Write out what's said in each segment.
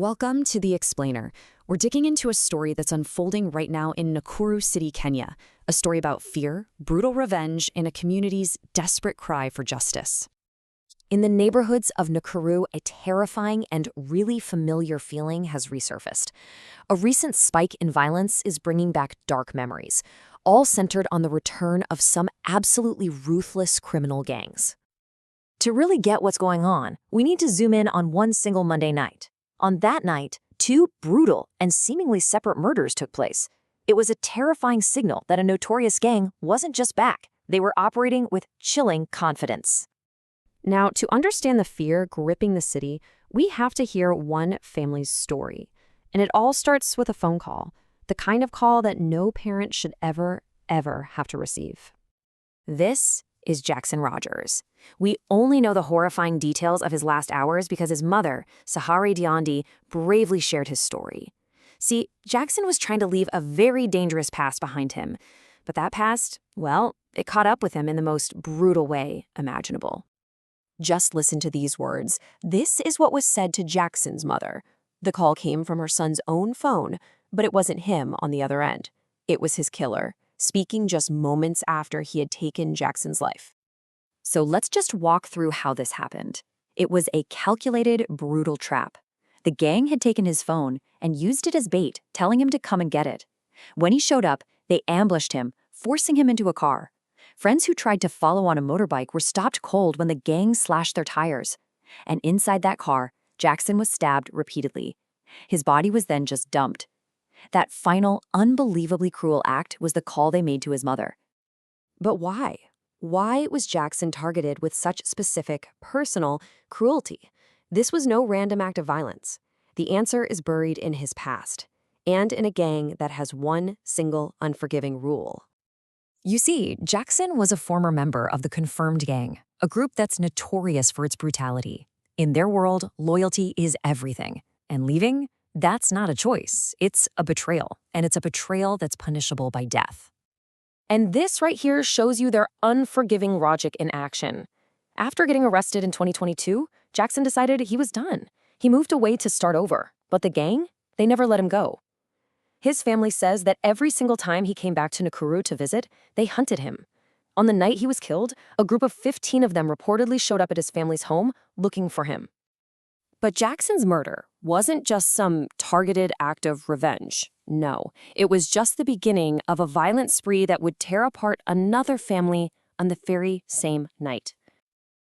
Welcome to The Explainer. We're digging into a story that's unfolding right now in Nakuru City, Kenya. A story about fear, brutal revenge, and a community's desperate cry for justice. In the neighborhoods of Nakuru, a terrifying and really familiar feeling has resurfaced. A recent spike in violence is bringing back dark memories, all centered on the return of some absolutely ruthless criminal gangs. To really get what's going on, we need to zoom in on one single Monday night. On that night, two brutal and seemingly separate murders took place. It was a terrifying signal that a notorious gang wasn't just back. They were operating with chilling confidence. Now, to understand the fear gripping the city, we have to hear one family's story. And it all starts with a phone call, the kind of call that no parent should ever have to receive. This is Jackson Rogers. We only know the horrifying details of his last hours because his mother, Sahari Diondi, bravely shared his story. See, Jackson was trying to leave a very dangerous past behind him, but that past, well, it caught up with him in the most brutal way imaginable. Just listen to these words. This is what was said to Jackson's mother. The call came from her son's own phone, but it wasn't him on the other end. It was his killer, speaking just moments after he had taken Jackson's life. So let's just walk through how this happened. It was a calculated, brutal trap. The gang had taken his phone and used it as bait, telling him to come and get it. When he showed up, they ambushed him, forcing him into a car. Friends who tried to follow on a motorbike were stopped cold when the gang slashed their tires. And inside that car, Jackson was stabbed repeatedly. His body was then just dumped. That final, unbelievably cruel act was the call they made to his mother. But why? Why was Jackson targeted with such specific, personal cruelty? This was no random act of violence. The answer is buried in his past, and in a gang that has one single unforgiving rule. You see, Jackson was a former member of the Confirmed Gang, a group that's notorious for its brutality. In their world, loyalty is everything, and leaving? That's not a choice. It's a betrayal, and it's a betrayal that's punishable by death. And this right here shows you their unforgiving logic in action. After getting arrested in 2022, Jackson decided he was done. He moved away to start over, but the gang, they never let him go. His family says that every single time he came back to Nakuru to visit, they hunted him. On the night he was killed, a group of 15 of them reportedly showed up at his family's home looking for him. But Jackson's murder wasn't just some targeted act of revenge. No, it was just the beginning of a violent spree that would tear apart another family on the very same night.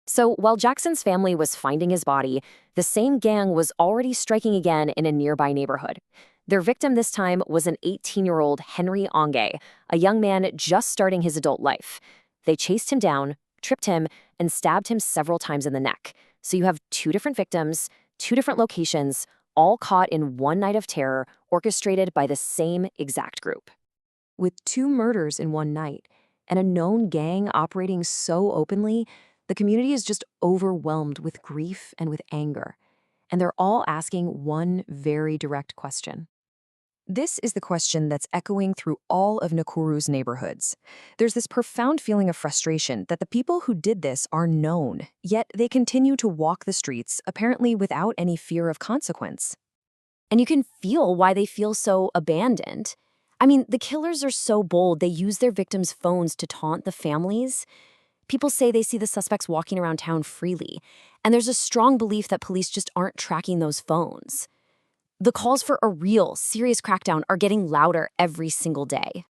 So while Jackson's family was finding his body, the same gang was already striking again in a nearby neighborhood. Their victim this time was an 18-year-old Henry Ong'ae, a young man just starting his adult life. They chased him down, tripped him, and stabbed him several times in the neck. So you have two different victims, two different locations, all caught in one night of terror orchestrated by the same exact group. With two murders in one night and a known gang operating so openly, the community is just overwhelmed with grief and with anger. And they're all asking one very direct question. This is the question that's echoing through all of Nakuru's neighborhoods. There's this profound feeling of frustration that the people who did this are known, yet they continue to walk the streets, apparently without any fear of consequence. And you can feel why they feel so abandoned. I mean, the killers are so bold, they use their victims' phones to taunt the families. People say they see the suspects walking around town freely, and there's a strong belief that police just aren't tracking those phones. The calls for a real, serious crackdown are getting louder every single day.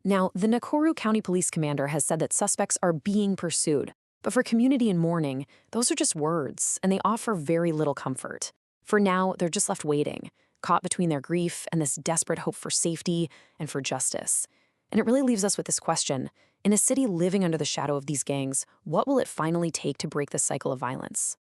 Now, the Nakuru County Police Commander has said that suspects are being pursued, but for community in mourning, those are just words, and they offer very little comfort. For now, they're just left waiting, caught between their grief and this desperate hope for safety and for justice. And it really leaves us with this question. In a city living under the shadow of these gangs, what will it finally take to break the cycle of violence?